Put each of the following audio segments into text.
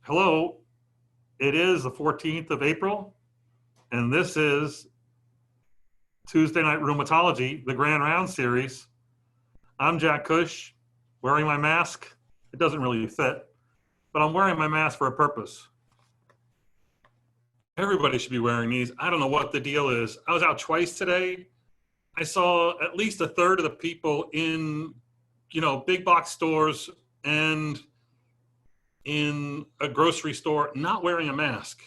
Hello, it is the 14th of April, and this is Tuesday Night Rheumatology, the Grand Rounds series. I'm Jack Cush, wearing my mask. It doesn't really fit, but I'm wearing my mask for a purpose. Everybody should be wearing these. I don't know what the deal is. I was out twice today. I saw at least a third of the people in, big box stores and in a grocery store not wearing a mask.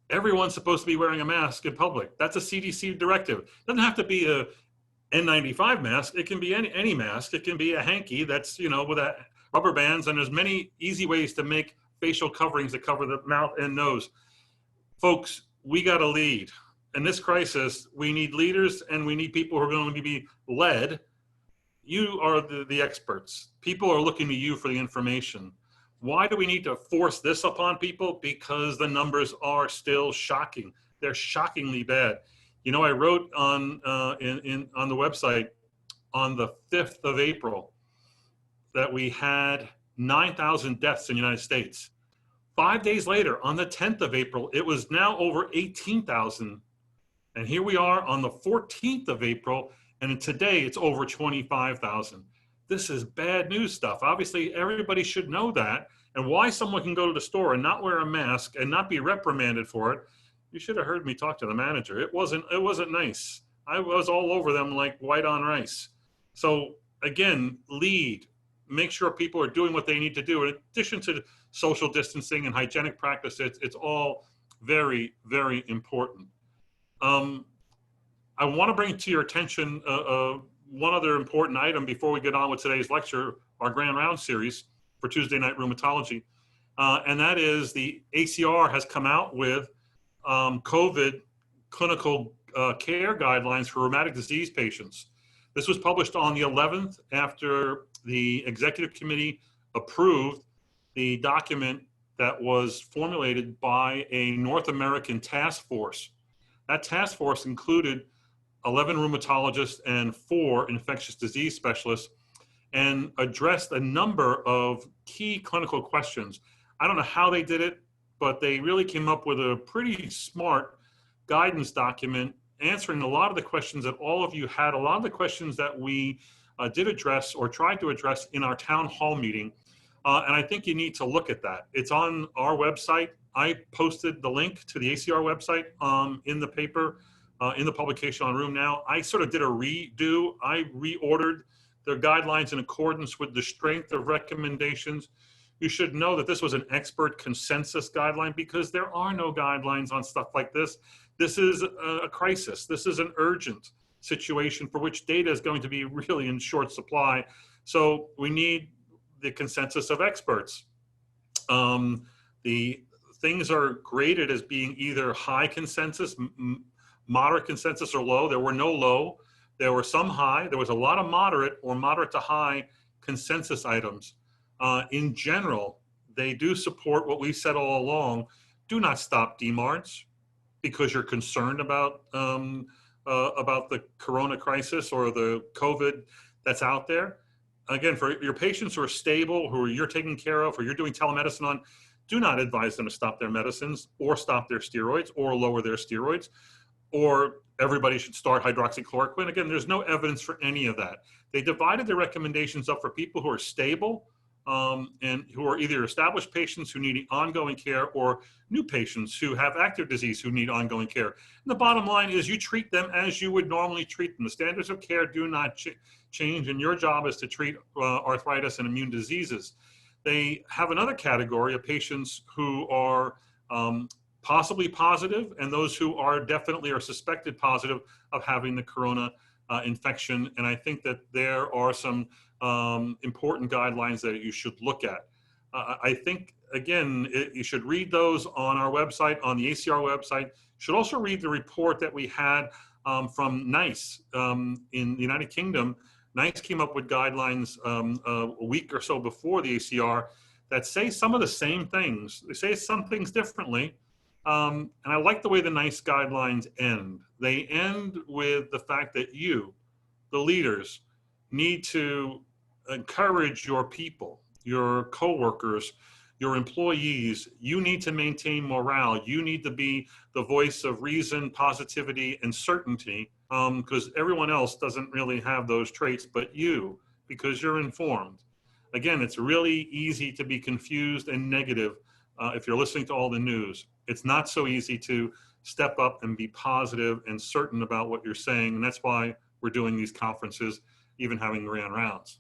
Everyone's supposed to be wearing a mask in public. That's a CDC directive. It doesn't have to be a N95 mask. It can be any mask. It can be a hanky that's, with a rubber bands, and there's many easy ways to make facial coverings that cover the mouth and nose. Folks, we got to lead. In this crisis, we need leaders and we need people who are going to be led. You are the experts. People are looking to you for the information. Why do we need to force this upon people? Because the numbers are still shocking. They're shockingly bad. I wrote on on the website on the 5th of April that we had 9,000 deaths in the United States. 5 days later, on the 10th of April, it was now over 18,000. And here we are on the 14th of April, and today it's over 25,000. This is bad news stuff. Obviously, everybody should know that. And why someone can go to the store and not wear a mask and not be reprimanded for it, you should have heard me talk to the manager. It wasn't nice. I was all over them like white on rice. So again, lead. Make sure people are doing what they need to do. In addition to social distancing and hygienic practices, it's all very, very important. I want to bring to your attention one other important item before we get on with today's lecture, our Grand Round series for Tuesday Night Rheumatology. And that is the ACR has come out with COVID clinical care guidelines for rheumatic disease patients. This was published on the 11th after the executive committee approved the document that was formulated by a North American task force. That task force included 11 rheumatologists and 4 infectious disease specialists, and addressed a number of key clinical questions. I don't know how they did it, but they really came up with a pretty smart guidance document answering a lot of the questions that all of you had, a lot of the questions that we did address or tried to address in our town hall meeting. And I think you need to look at that. It's on our website. I posted the link to the ACR website in the paper, in the publication on Room Now. I sort of did a redo. I reordered their guidelines in accordance with the strength of recommendations. You should know that this was an expert consensus guideline because there are no guidelines on stuff like this. This is a crisis. This is an urgent situation for which data is going to be really in short supply. So we need the consensus of experts. The things are graded as being either high consensus, moderate consensus, or low. There were no low. There were some high. There was a lot of moderate or moderate to high consensus items. In general, they do support what we said all along. Do not stop DMARDs because you're concerned about the corona crisis or the COVID that's out there. Again, for your patients who are stable, who you're taking care of, or you're doing telemedicine on, do not advise them to stop their medicines or stop their steroids or lower their steroids, or everybody should start hydroxychloroquine. Again, there's no evidence for any of that. They divided the recommendations up for people who are stable and who are either established patients who need ongoing care or new patients who have active disease who need ongoing care. And the bottom line is you treat them as you would normally treat them. The standards of care do not change, and your job is to treat arthritis and immune diseases. They have another category of patients who are possibly positive and those who are definitely or suspected positive of having the corona infection. And I think that there are some important guidelines that you should look at. I think, again, you should read those on our website, on the ACR website. You should also read the report that we had from NICE in the United Kingdom. NICE came up with guidelines a week or so before the ACR that say some of the same things. They say some things differently. And I like the way the NICE guidelines end. They end with the fact that you, the leaders, need to encourage your people, your coworkers, your employees, you need to maintain morale. You need to be the voice of reason, positivity, and certainty, because everyone else doesn't really have those traits but you, because you're informed. Again, it's really easy to be confused and negative if you're listening to all the news. It's not so easy to step up and be positive and certain about what you're saying, and that's why we're doing these conferences, even having grand rounds.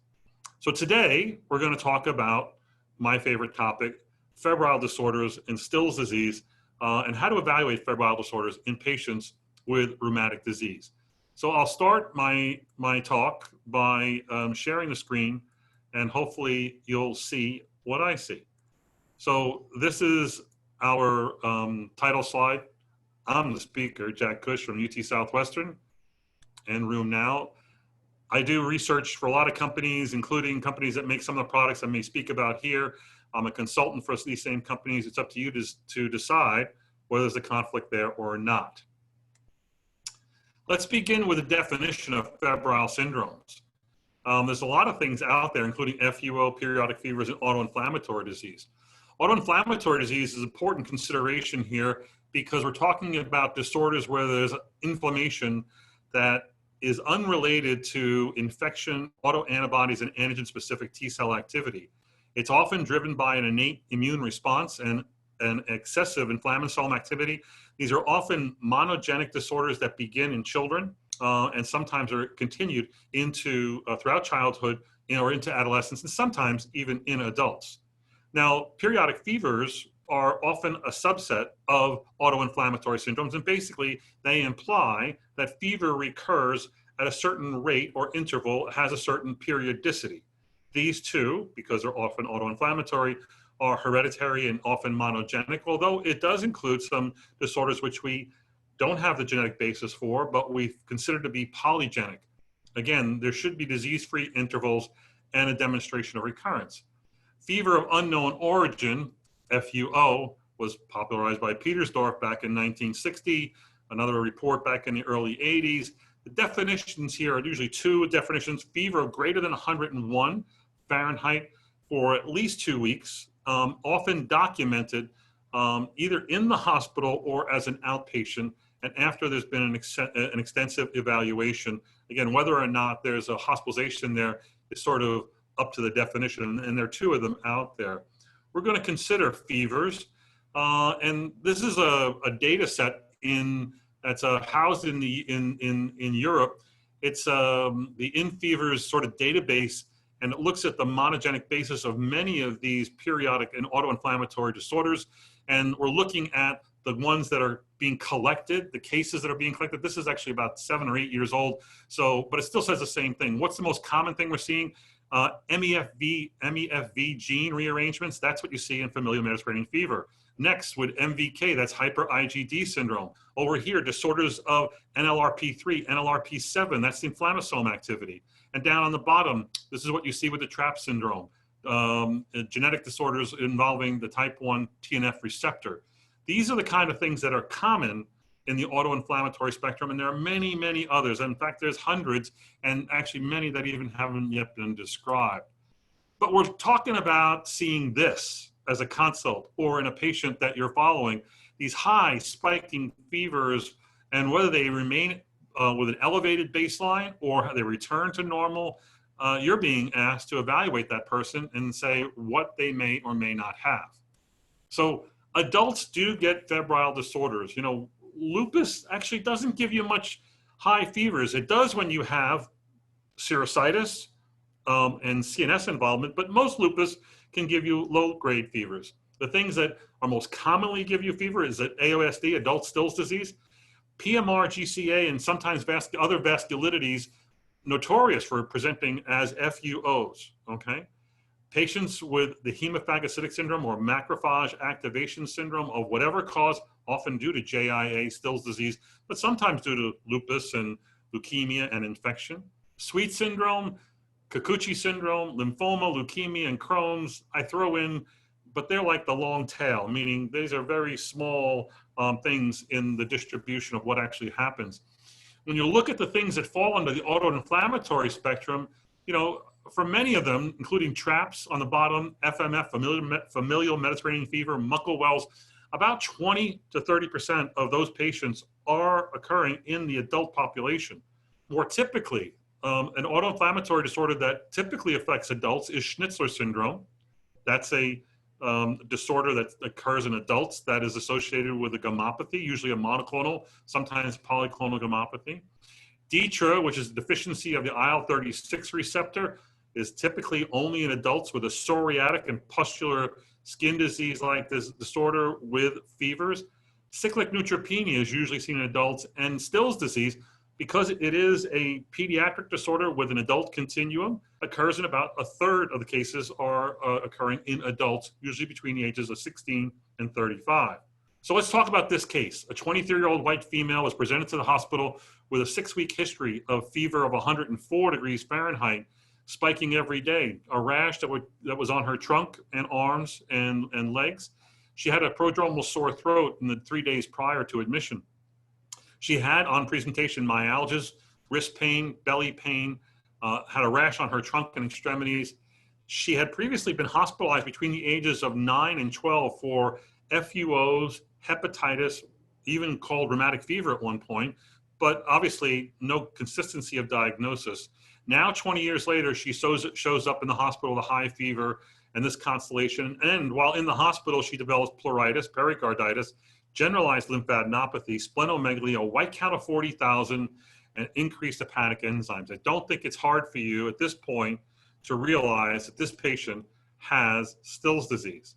So today, we're going to talk about my favorite topic, febrile disorders and Still's disease, and how to evaluate febrile disorders in patients with rheumatic disease. So I'll start my talk by sharing the screen, and hopefully you'll see what I see. So this is our title slide. I'm the speaker, Jack Cush from UT Southwestern and Rheum Now. I do research for a lot of companies, including companies that make some of the products I may speak about here. I'm a consultant for these same companies. It's up to you to decide whether there's a conflict there or not. Let's begin with a definition of febrile syndromes. There's a lot of things out there, including FUO, periodic fevers, and autoinflammatory disease. Autoinflammatory disease is an important consideration here because we're talking about disorders where there's inflammation that is unrelated to infection, autoantibodies, and antigen-specific T-cell activity. It's often driven by an innate immune response and excessive inflammasome activity. These are often monogenic disorders that begin in children and sometimes are continued into throughout childhood or into adolescence, and sometimes even in adults. Now, periodic fevers are often a subset of autoinflammatory syndromes, and basically they imply that fever recurs at a certain rate or interval, has a certain periodicity. These two, because they're often autoinflammatory, are hereditary and often monogenic, although it does include some disorders which we don't have the genetic basis for, but we consider to be polygenic. Again, there should be disease-free intervals and a demonstration of recurrence. Fever of unknown origin, FUO, was popularized by Petersdorf back in 1960, another report back in the early 80s. The definitions here are usually two definitions: fever of greater than 101 Fahrenheit for at least 2 weeks, often documented either in the hospital or as an outpatient, and after there's been an extensive evaluation. Again, whether or not there's a hospitalization there is sort of up to the definition, and there are two of them out there. We're going to consider fevers, and this is a data set that's housed in Europe. It's the INFEVERS sort of database, and it looks at the monogenic basis of many of these periodic and autoinflammatory disorders, and we're looking at the ones that are being collected, the cases that are being collected. This is actually about 7 or 8 years old, so, but it still says the same thing. What's the most common thing we're seeing? MEFV gene rearrangements. That's what you see in familial Mediterranean fever. Next, with MVK, that's hyper IgD syndrome. Over here, disorders of NLRP3, NLRP7, that's the inflammasome activity. And down on the bottom, this is what you see with the TRAP syndrome, genetic disorders involving the type 1 TNF receptor. These are the kind of things that are common in the autoinflammatory spectrum, and there are many, many others. In fact, there's hundreds, and actually many that even haven't yet been described. But we're talking about seeing this as a consult or in a patient that you're following, these high spiking fevers, and whether they remain with an elevated baseline or they return to normal, you're being asked to evaluate that person and say what they may or may not have. So adults do get febrile disorders. You know, lupus actually doesn't give you much high fevers. It does when you have serositis and CNS involvement, but most lupus can give you low-grade fevers. The things that are most commonly give you fever is that AOSD, adult Still's disease, PMR, GCA, and sometimes other vasculitides, notorious for presenting as FUOs, okay? Patients with the hemophagocytic syndrome or macrophage activation syndrome of whatever cause, often due to JIA, Still's disease, but sometimes due to lupus and leukemia and infection. Sweet syndrome, Kikuchi syndrome, lymphoma, leukemia, and Crohn's, I throw in, but they're like the long tail, meaning these are very small things in the distribution of what actually happens. When you look at the things that fall under the autoinflammatory spectrum, you know, for many of them, including TRAPS on the bottom, FMF, familial Mediterranean fever, Muckle wells, about 20 to 30% of those patients are occurring in the adult population. More typically, an autoinflammatory disorder that typically affects adults is Schnitzler syndrome. That's a disorder that occurs in adults that is associated with a gammopathy, usually a monoclonal, sometimes polyclonal gammopathy. DTRA, which is the deficiency of the IL-36 receptor, is typically only in adults with a psoriatic and pustular skin disease like this disorder with fevers. Cyclic neutropenia is usually seen in adults, and Still's disease, because it is a pediatric disorder with an adult continuum, occurs in about a third of the cases are occurring in adults, usually between the ages of 16 and 35. So let's talk about this case. A 23-year-old white female was presented to the hospital with a 6-week history of fever of 104 degrees Fahrenheit, spiking every day, a rash that was on her trunk and arms and legs. She had a prodromal sore throat in the 3 days prior to admission. She had on presentation myalgias, wrist pain, belly pain, had a rash on her trunk and extremities. She had previously been hospitalized between the ages of 9 and 12 for FUOs, hepatitis, even called rheumatic fever at one point, but obviously no consistency of diagnosis. Now, 20 years later, she shows up in the hospital with a high fever and this constellation. And while in the hospital, she develops pleuritis, pericarditis, generalized lymphadenopathy, splenomegaly, a white count of 40,000, and increased hepatic enzymes. I don't think it's hard for you at this point to realize that this patient has Still's disease.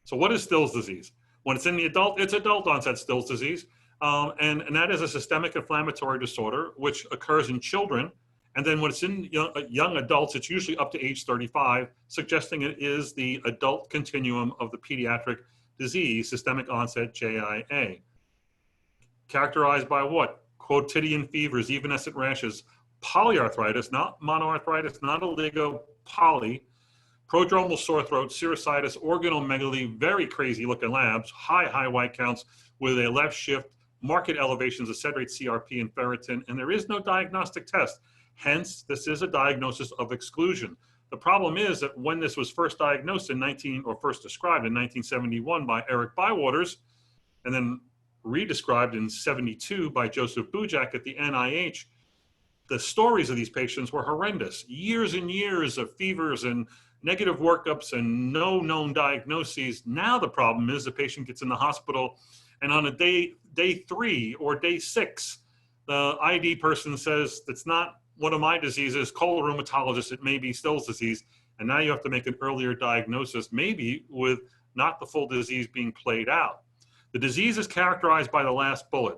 So what is Still's disease? When it's in the adult, it's adult-onset Still's disease. And that is a systemic inflammatory disorder, which occurs in children. And then when it's in young adults, it's usually up to age 35, suggesting it is the adult continuum of the pediatric disease, systemic onset JIA. Characterized by what? Quotidian fevers, evanescent rashes, polyarthritis, not monoarthritis, not oligo, poly, prodromal sore throat, serositis, organomegaly, very crazy looking labs, high white counts with a left shift, marked elevations of sed rate, CRP, and ferritin, and there is no diagnostic test. Hence, this is a diagnosis of exclusion. The problem is that when this was first diagnosed first described in 1971 by Eric Bywaters, and then redescribed in 72 by Joseph Bujak at the NIH, the stories of these patients were horrendous. Years and years of fevers and negative workups and no known diagnoses. Now the problem is the patient gets in the hospital, and on a day 3 or day 6, the ID person says, that's not one of my diseases, rheumatologist, it may be Still's disease. And now you have to make an earlier diagnosis, maybe with not the full disease being played out. The disease is characterized by the last bullet,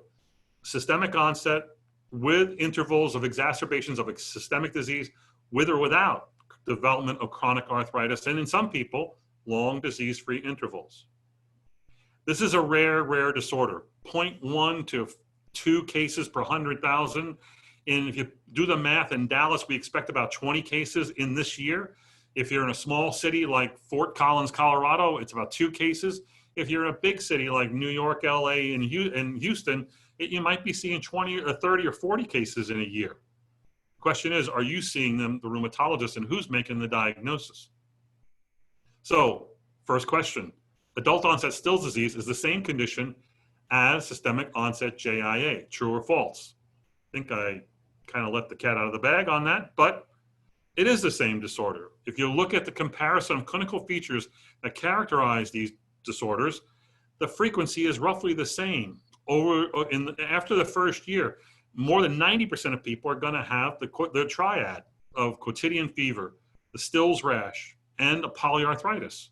systemic onset with intervals of exacerbations of a systemic disease with or without development of chronic arthritis, and in some people, long disease-free intervals. This is a rare disorder, 0.1 to 2 cases per 100,000. And if you do the math, in Dallas, we expect about 20 cases in this year. If you're in a small city like Fort Collins, Colorado, it's about 2 cases. If you're in a big city like New York, LA, and Houston, you might be seeing 20 or 30 or 40 cases in a year. The question is, are you seeing them, the rheumatologist, and who's making the diagnosis? So, first question, adult onset Still's disease is the same condition as systemic onset JIA, true or false? I think I kind of let the cat out of the bag on that, but it is the same disorder. If you look at the comparison of clinical features that characterize these disorders, the frequency is roughly the same. After the first year, more than 90% of people are going to have the triad of quotidian fever, the Still's rash, and the polyarthritis.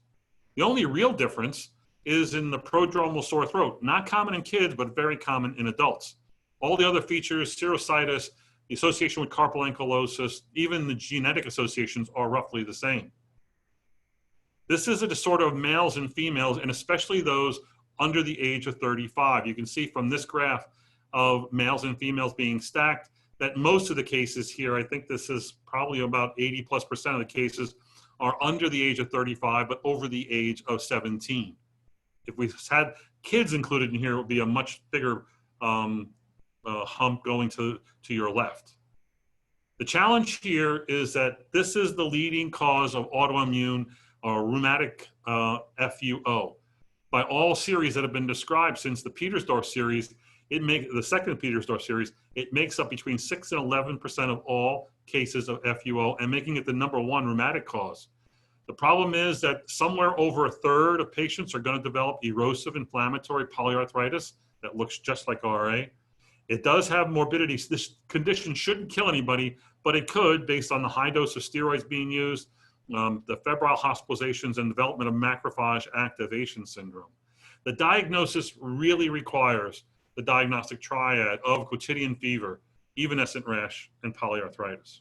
The only real difference is in the prodromal sore throat, not common in kids, but very common in adults. All the other features, serositis, the association with carpal ankylosis, even the genetic associations are roughly the same. This is a disorder of males and females, and especially those under the age of 35. You can see from this graph of males and females being stacked that most of the cases here, I think this is probably about 80+% of the cases, are under the age of 35, but over the age of 17. If we had kids included in here, it would be a much bigger hump going to your left. The challenge here is that this is the leading cause of autoimmune or rheumatic FUO. By all series that have been described since the Petersdorf series, the second Petersdorf series, it makes up between 6 and 11% of all cases of FUO and making it the #1 rheumatic cause. The problem is that somewhere over a third of patients are going to develop erosive inflammatory polyarthritis that looks just like RA. It does have morbidity. This condition shouldn't kill anybody, but it could based on the high dose of steroids being used, the febrile hospitalizations, and development of macrophage activation syndrome. The diagnosis really requires the diagnostic triad of quotidian fever, evanescent rash, and polyarthritis.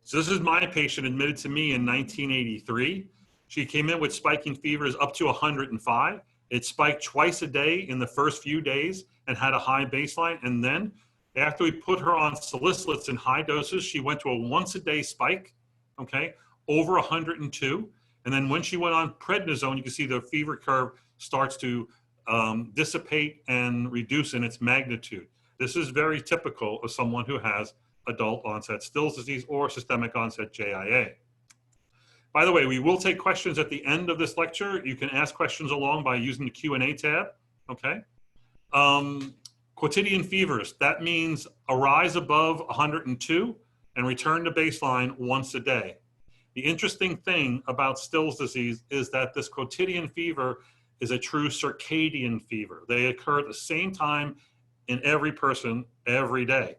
So this is my patient admitted to me in 1983. She came in with spiking fevers up to 105. It spiked twice a day in the first few days and had a high baseline. And then after we put her on salicylates in high doses, she went to a once-a-day spike, okay, over 102. And then when she went on prednisone, you can see the fever curve starts to dissipate and reduce in its magnitude. This is very typical of someone who has adult onset Still's disease or systemic onset JIA. By the way, we will take questions at the end of this lecture. You can ask questions along by using the Q&A tab, okay? Quotidian fevers, that means a rise above 102 and return to baseline once a day. The interesting thing about Still's disease is that this quotidian fever is a true circadian fever. They occur at the same time in every person every day,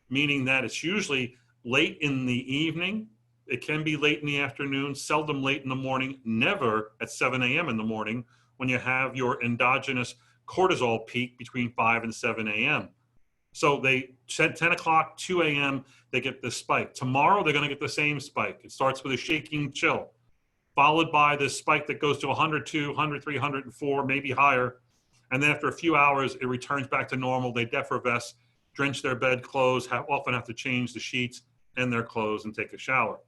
meaning that it's usually late in the evening. It can be late in the afternoon, seldom late in the morning, never at 7 a.m. in the morning when you have your endogenous cortisol peak between 5 and 7 a.m. So they said 10 o'clock, 2 a.m., they get this spike. Tomorrow, they're going to get the same spike. It starts with a shaking chill, followed by this spike that goes to 102, 103, 104, maybe higher. And then after a few hours, it returns back to normal. They defervesce, drench their bed clothes, often have to change the sheets and their clothes and take a shower.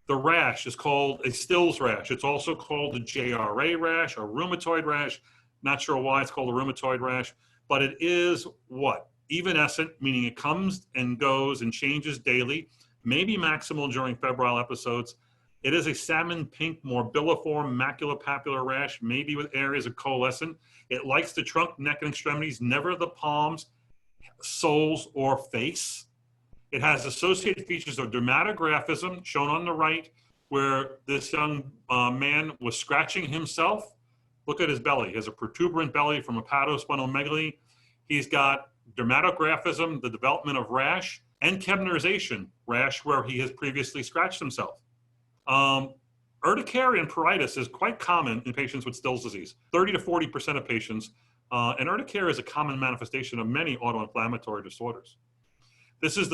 The rash is called a Still's rash. It's also called a JRA rash, a rheumatoid rash. Not sure why it's called a rheumatoid rash, but it is what? Evanescent, meaning it comes and goes and changes daily, maybe maximal during febrile episodes. It is a salmon pink morbilliform maculopapular rash, maybe with areas of coalescent. It likes the trunk, neck, and extremities, never the palms, soles, or face. It has associated features of dermatographism, shown on the right, where this young man was scratching himself. Look at his belly. He has a protuberant belly from hepatosplenomegaly. He's got dermatographism, the development of rash, and Kebnerization, rash where he has previously scratched himself. Urticaria and pruritus is quite common in patients with Still's disease, 30 to 40% of patients. And urticaria is a common manifestation of many autoinflammatory disorders. This is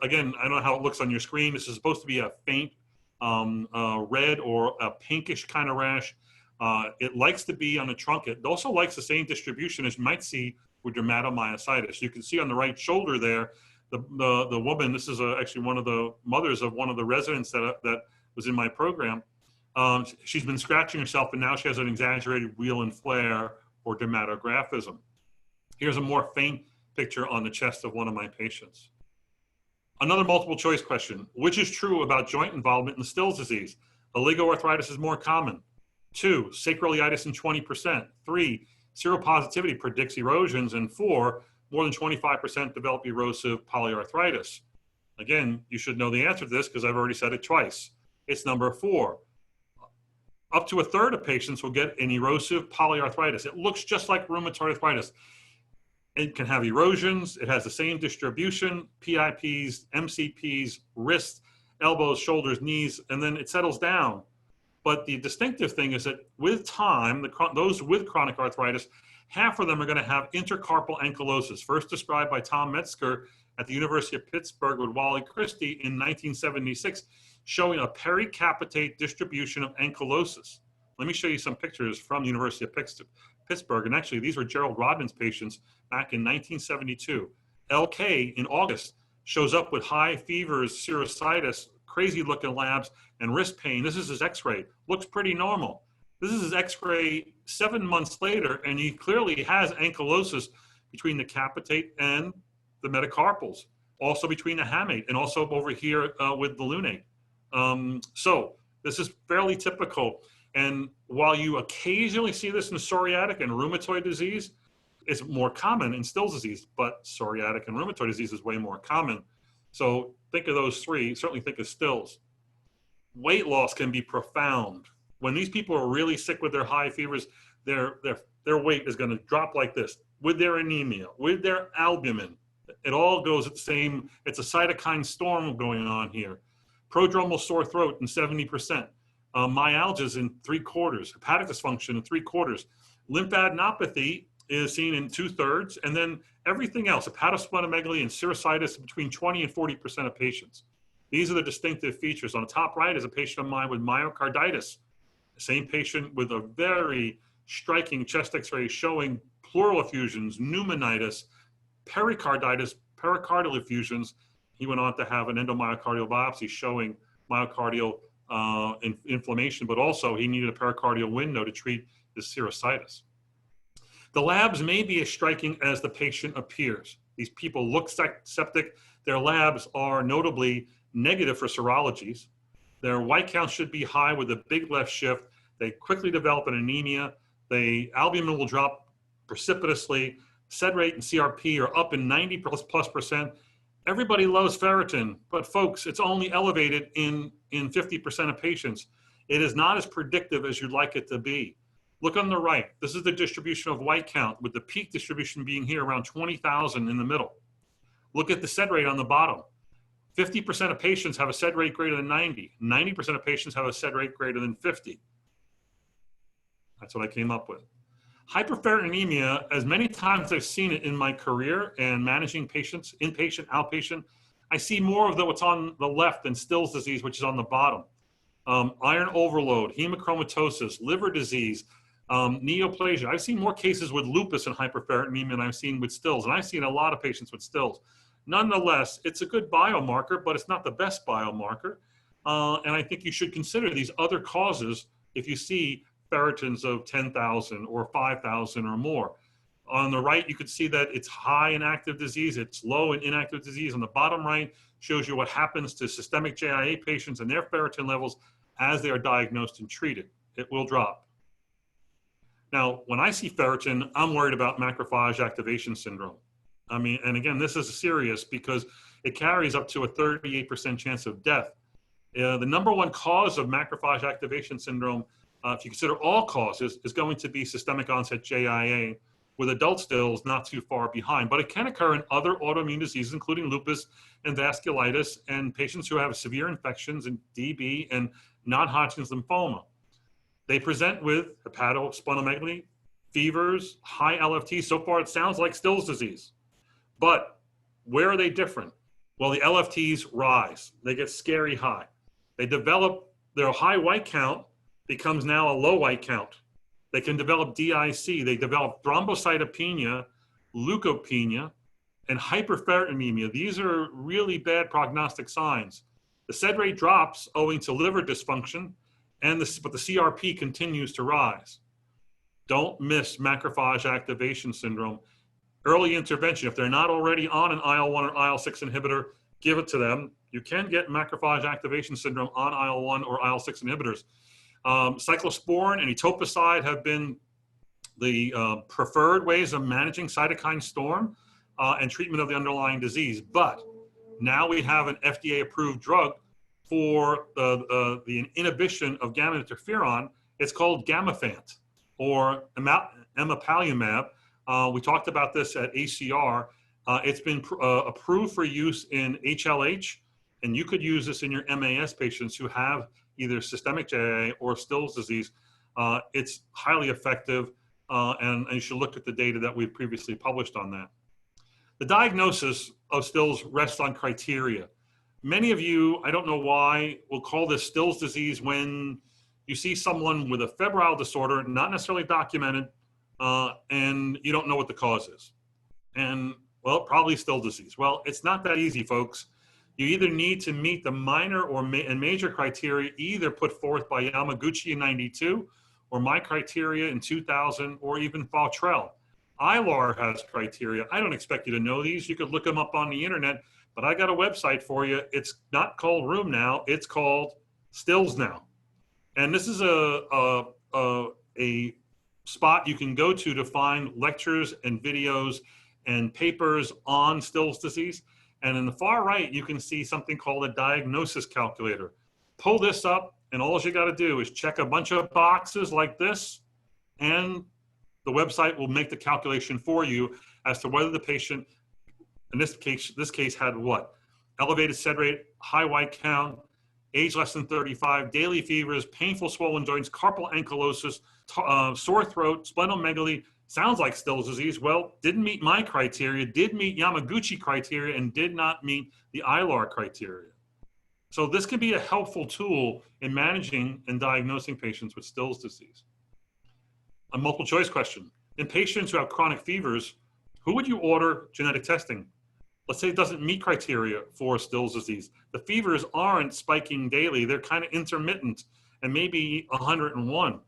again, I don't know how it looks on your screen. This is supposed to be a faint red or a pinkish kind of rash. It likes to be on the trunk. It also likes the same distribution as you might see with dermatomyositis. You can see on the right shoulder there, the woman, this is actually one of the mothers of one of the residents that was in my program. She's been scratching herself, and now she has an exaggerated wheal and flare or dermatographism. Here's a more faint picture on the chest of one of my patients. Another multiple choice question: which is true about joint involvement in Still's disease? Oligoarthritis is more common. 2, sacroiliitis in 20%. 3, seropositivity predicts erosions. And 4, more than 25% develop erosive polyarthritis. Again, you should know the answer to this because I've already said it twice. It's number 4. Up to a third of patients will get an erosive polyarthritis. It looks just like rheumatoid arthritis. It can have erosions. It has the same distribution, PIPs, MCPs, wrists, elbows, shoulders, knees, and then it settles down. But the distinctive thing is that with time, those with chronic arthritis, half of them are going to have intercarpal ankylosis, first described by Tom Metzger at the University of Pittsburgh with Wally Christie in 1976, showing a pericapitate distribution of ankylosis. Let me show you some pictures from the University of Pittsburgh. And actually, these were Gerald Rodman's patients back in 1972. LK in August shows up with high fevers, serositis, crazy looking labs, and wrist pain. This is his x-ray. Looks pretty normal. This is his x-ray 7 months later, and he clearly has ankylosis between the capitate and the metacarpals. also between the hamate and also over here with the lunate. So this is fairly typical. And while you occasionally see this in psoriatic and rheumatoid disease, it's more common in Still's disease, but psoriatic and rheumatoid disease is way more common. So think of those three, certainly think of Still's. Weight loss can be profound. When these people are really sick with their high fevers, their weight is going to drop like this with their anemia, with their albumin. It all goes at the same, it's a cytokine storm going on here. Prodromal sore throat in 70%. Myalgias in 3/4, hepatic dysfunction in 3/4. Lymphadenopathy is seen in 2/3, and then everything else, hepatosplenomegaly and serositis, between 20 and 40% of patients. These are the distinctive features. On the top right is a patient of mine with myocarditis. The same patient with a very striking chest x-ray showing pleural effusions, pneumonitis, pericarditis, pericardial effusions. He went on to have an endomyocardial biopsy showing myocardial inflammation, but also he needed a pericardial window to treat his serositis. The labs may be as striking as the patient appears. These people look septic. Their labs are notably negative for serologies. Their white count should be high with a big left shift. They quickly develop an anemia. The albumin will drop precipitously. SED rate and CRP are up in 90+%. Everybody loves ferritin, but folks, it's only elevated in 50% of patients. It is not as predictive as you'd like it to be. Look on the right. This is the distribution of white count, with the peak distribution being here around 20,000 in the middle. Look at the SED rate on the bottom. 50% of patients have a SED rate greater than 90. 90% of patients have a SED rate greater than 50. That's what I came up with. Hyperferritinemia, as many times as I've seen it in my career and managing patients, inpatient, outpatient, I see more of what's on the left than Still's disease, which is on the bottom. Iron overload, hemochromatosis, liver disease, neoplasia. I've seen more cases with lupus and hyperferritinemia than I've seen with Still's, and I've seen a lot of patients with Still's. Nonetheless, it's a good biomarker, but it's not the best biomarker. And I think you should consider these other causes if you see ferritins of 10,000 or 5,000 or more. On the right, you could see that it's high in active disease, it's low in inactive disease. On the bottom right shows you what happens to systemic JIA patients and their ferritin levels as they are diagnosed and treated. It will drop. Now, when I see ferritin, I'm worried about macrophage activation syndrome. I mean, and again, this is serious because it carries up to a 38% chance of death. The number one cause of macrophage activation syndrome, if you consider all causes, is going to be systemic onset JIA, with adult Still's not too far behind. But it can occur in other autoimmune diseases, including lupus and vasculitis, and patients who have severe infections in DB and non-Hodgkin's lymphoma. They present with hepatosplenomegaly, fevers, high LFT. So far, it sounds like Still's disease. But where are they different? Well, the LFTs rise. They get scary high. They develop, their high white count becomes now a low white count. They can develop DIC. They develop thrombocytopenia, leukopenia, and hyperferritinemia. These are really bad prognostic signs. The SED rate drops owing to liver dysfunction, but the CRP continues to rise. Don't miss macrophage activation syndrome. Early intervention, if they're not already on an IL-1 or IL-6 inhibitor, give it to them. You can get macrophage activation syndrome on IL-1 or IL-6 inhibitors. Cyclosporin and etoposide have been the preferred ways of managing cytokine storm and treatment of the underlying disease. But now we have an FDA-approved drug for the inhibition of gamma interferon. It's called Gamifant or emapalumab. We talked about this at ACR. It's been approved for use in HLH, and you could use this in your MAS patients who have either systemic JIA or Still's disease. It's highly effective, and you should look at the data that we've previously published on that. The diagnosis of Still's rests on criteria. Many of you, I don't know why, will call this Still's disease when you see someone with a febrile disorder, not necessarily documented, and you don't know what the cause is. And, well, probably Still's disease. Well, it's not that easy, folks. You either need to meet the minor or major criteria either put forth by Yamaguchi in '92 or my criteria in 2000 or even Fautrell. ILAR has criteria. I don't expect you to know these. You could look them up on the internet. but I got a website for you. It's not called Rheum now. It's called Stills now. And this is a spot you can go to find lectures and videos and papers on Still's disease. And in the far right, you can see something called a diagnosis calculator. Pull this up, and all you got to do is check a bunch of boxes like this, and the website will make the calculation for you as to whether the patient, in this case had what? Elevated sed rate, high white count, age less than 35, daily fevers, painful swollen joints, carpal ankylosis, sore throat, splenomegaly. Sounds like Still's disease. Well, didn't meet my criteria, did meet Yamaguchi criteria, and did not meet the ILAR criteria. So this can be a helpful tool in managing and diagnosing patients with Still's disease. A multiple choice question. In patients who have chronic fevers, who would you order genetic testing? Let's say it doesn't meet criteria for Still's disease. The fevers aren't spiking daily. They're kind of intermittent and maybe 101.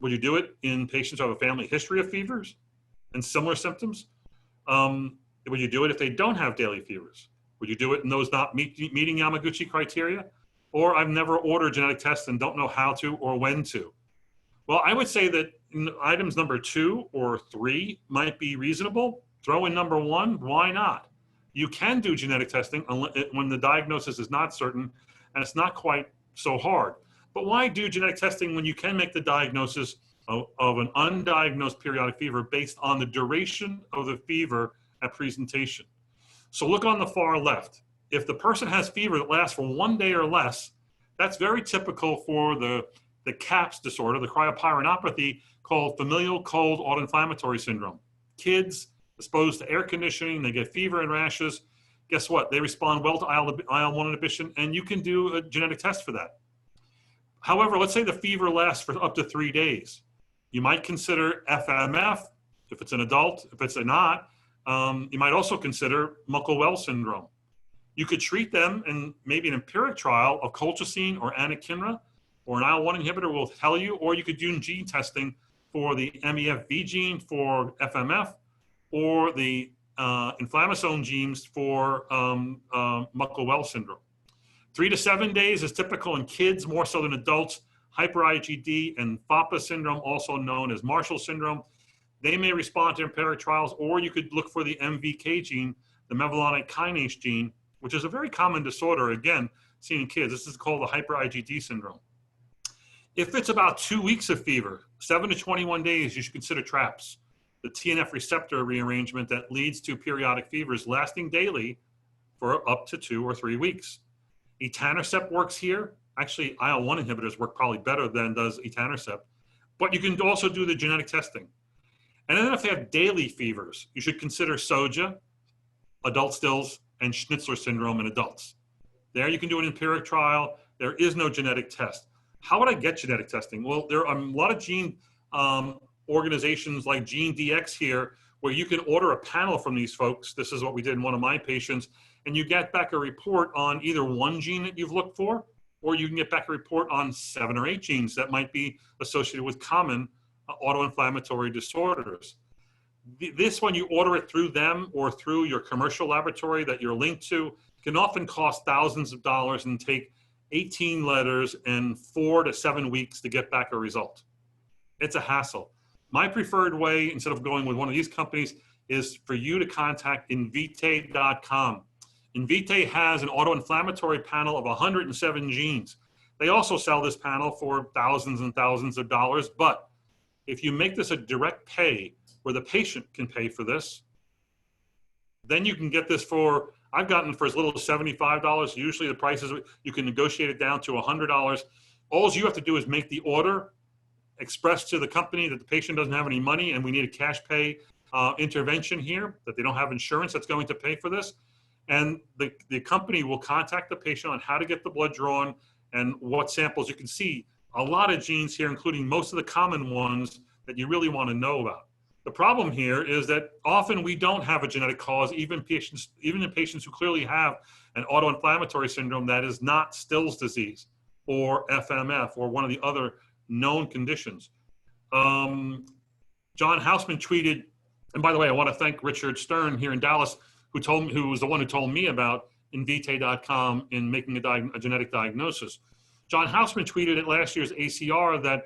Would you do it in patients who have a family history of fevers and similar symptoms? Would you do it if they don't have daily fevers? Would you do it in those not meeting Yamaguchi criteria? Or I've never ordered genetic tests and don't know how to or when to. Well, I would say that items number 2 or 3 might be reasonable. Throw in number 1, why not? You can do genetic testing when the diagnosis is not certain and it's not quite so hard. But why do genetic testing when you can make the diagnosis of an undiagnosed periodic fever based on the duration of the fever at presentation? So look on the far left. If the person has fever that lasts for 1 day or less, that's very typical for the CAPS disorder, the cryopyrinopathy, called familial cold autoinflammatory syndrome. Kids exposed to air conditioning, they get fever and rashes. Guess what? They respond well to IL-1 inhibition, and you can do a genetic test for that. However, let's say the fever lasts for up to 3 days. You might consider FMF if it's an adult. If it's not, you might also consider Muckle-Wells syndrome. You could treat them in maybe an empiric trial of colchicine or anakinra, or an IL-1 inhibitor will tell you, or you could do gene testing for the MEFV gene for FMF, or the inflammasome genes for Muckle-Wells syndrome. 3 to 7 days is typical in kids, more so than adults. Hyper-IgD and FAPA syndrome, also known as Marshall syndrome. They may respond to empiric trials, or you could look for the MVK gene, the mevalonate kinase gene, which is a very common disorder, again, seen in kids. This is called the hyper-IgD syndrome. If it's about 2 weeks of fever, 7 to 21 days, you should consider TRAPS, the TNF receptor rearrangement that leads to periodic fevers lasting daily for up to 2 or 3 weeks. Etanercept works here. Actually, IL-1 inhibitors work probably better than does etanercept, but you can also do the genetic testing. And then if they have daily fevers, you should consider SOJA, adult Still's, and Schnitzler syndrome in adults. There you can do an empiric trial. There is no genetic test. How would I get genetic testing? Well, there are a lot of gene organizations like GeneDx here where you can order a panel from these folks. This is what we did in one of my patients. And you get back a report on either one gene that you've looked for, or you can get back a report on 7 or 8 genes that might be associated with common autoinflammatory disorders. This, when you order it through them or through your commercial laboratory that you're linked to, can often cost thousands of dollars and take 18 letters and 4 to 7 weeks to get back a result. It's a hassle. My preferred way, instead of going with one of these companies, is for you to contact Invitae.com. Invitae has an autoinflammatory panel of 107 genes. They also sell this panel for thousands and thousands of dollars, but if you make this a direct pay where the patient can pay for this, then you can get this for, I've gotten for as little as $75. Usually the prices, you can negotiate it down to $100. All you have to do is make the order, express to the company that the patient doesn't have any money and we need a cash pay intervention here, that they don't have insurance that's going to pay for this. And the company will contact the patient on how to get the blood drawn and what samples. You can see a lot of genes here, including most of the common ones that you really want to know about. The problem here is that often we don't have a genetic cause, even in patients who clearly have an autoinflammatory syndrome that is not Still's disease or FMF or one of the other known conditions. John Hausman tweeted, and by the way, I want to thank Richard Stern here in Dallas, who was the one who told me about Invitae.com in making a genetic diagnosis. John Houseman tweeted at last year's ACR that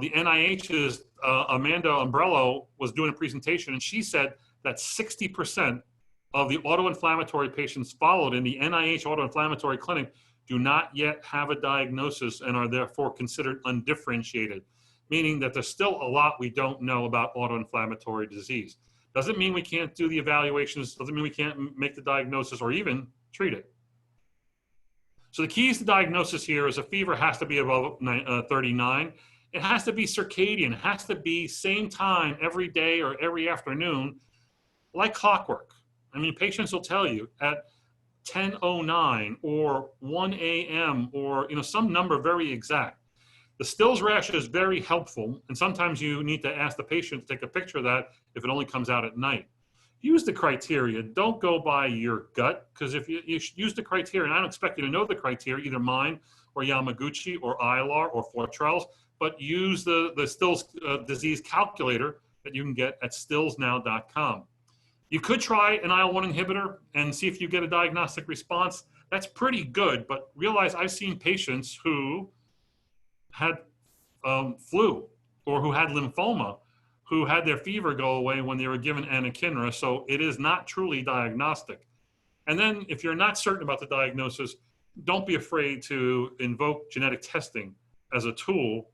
the NIH's Amanda Umbrello was doing a presentation, and she said that 60% of the autoinflammatory patients followed in the NIH autoinflammatory clinic do not yet have a diagnosis and are therefore considered undifferentiated, meaning that there's still a lot we don't know about autoinflammatory disease. Doesn't mean we can't do the evaluations, doesn't mean we can't make the diagnosis or even treat it. So the keys to diagnosis here is a fever has to be above 39. It has to be circadian. It has to be same time every day or every afternoon, like clockwork. I mean, patients will tell you at 10:09 or 1 a.m. or some number very exact. The Stills rash is very helpful, and sometimes you need to ask the patient to take a picture of that if it only comes out at night. Use the criteria. Don't go by your gut, because if you use the criteria, and I don't expect you to know the criteria, either mine or Yamaguchi or ILAR or Fortrell's, but use the Stills disease calculator that you can get at stillsnow.com. You could try an IL-1 inhibitor and see if you get a diagnostic response. That's pretty good, but realize I've seen patients who had flu or who had lymphoma, who had their fever go away when they were given anakinra, so it is not truly diagnostic. And then if you're not certain about the diagnosis, don't be afraid to invoke genetic testing as a tool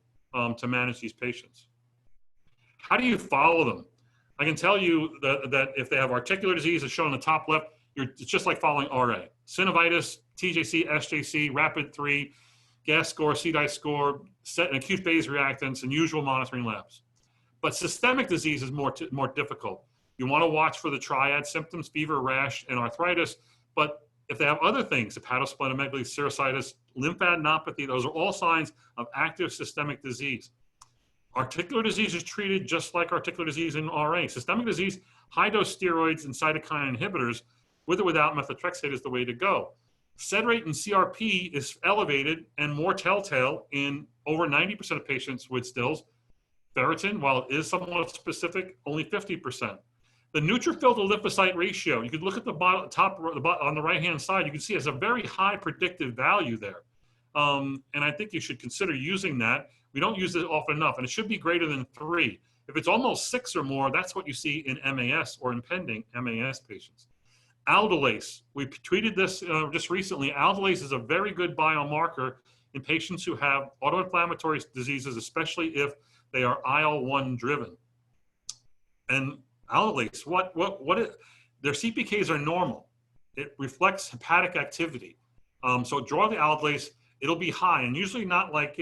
to manage these patients. How do you follow them? I can tell you that if they have articular disease, as shown on the top left, it's just like following RA. Synovitis, TJC, SJC, rapid-3, gas score, CDI score, and acute phase reactants, and usual monitoring labs. But systemic disease is more difficult. You want to watch for the triad symptoms, fever, rash, and arthritis. But if they have other things, hepatosplenomegaly, serositis, lymphadenopathy, those are all signs of active systemic disease. Articular disease is treated just like articular disease in RA. Systemic disease, high-dose steroids and cytokine inhibitors, with or without methotrexate, is the way to go. SED rate in CRP is elevated and more telltale in over 90% of patients with Stills. Ferritin, while it is somewhat specific, only 50%. The neutrophil to lymphocyte ratio, you could look at the top on the right-hand side, you can see it has a very high predictive value there. And I think you should consider using that. We don't use it often enough, and it should be greater than 3. If it's almost 6 or more, that's what you see in MAS or impending MAS patients. Aldolase, we tweeted this just recently. Aldolase is a very good biomarker in patients who have autoinflammatory diseases, especially if they are IL-1 driven. And aldolase, their CPKs are normal. It reflects hepatic activity. So draw the aldolase, it'll be high, and usually not like,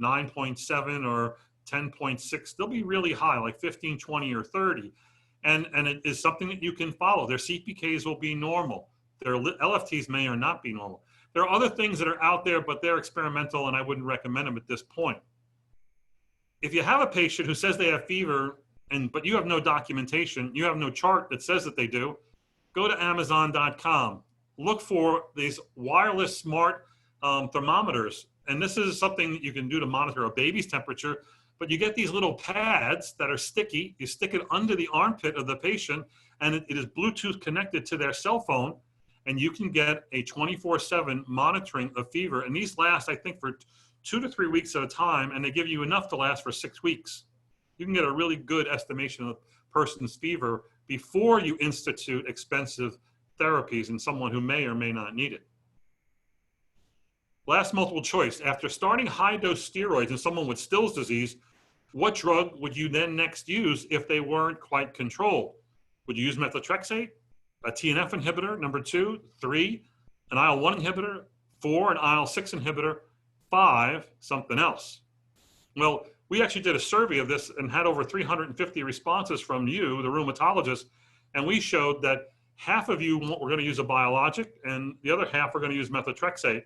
9.7 or 10.6. They'll be really high, like 15, 20, or 30. And it is something that you can follow. Their CPKs will be normal. Their LFTs may or not be normal. There are other things that are out there, but they're experimental, and I wouldn't recommend them at this point. If you have a patient who says they have fever, but you have no documentation, you have no chart that says that they do, go to Amazon.com. Look for these wireless smart thermometers. And this is something that you can do to monitor a baby's temperature, but you get these little pads that are sticky. You stick it under the armpit of the patient, and it is Bluetooth connected to their cell phone, and you can get a 24/7 monitoring of fever. And these last, I think, for 2 to 3 weeks at a time, and they give you enough to last for 6 weeks. You can get a really good estimation of a person's fever before you institute expensive therapies in someone who may or may not need it. Last multiple choice, after starting high-dose steroids in someone with Stills disease, what drug would you then next use if they weren't quite controlled? Would you use methotrexate, a TNF inhibitor, number 2, 3, an IL-1 inhibitor, 4, an IL-6 inhibitor, 5, something else? Well, we actually did a survey of this and had over 350 responses from you, the rheumatologists, and we showed that half of you were going to use a biologic and the other half were going to use methotrexate.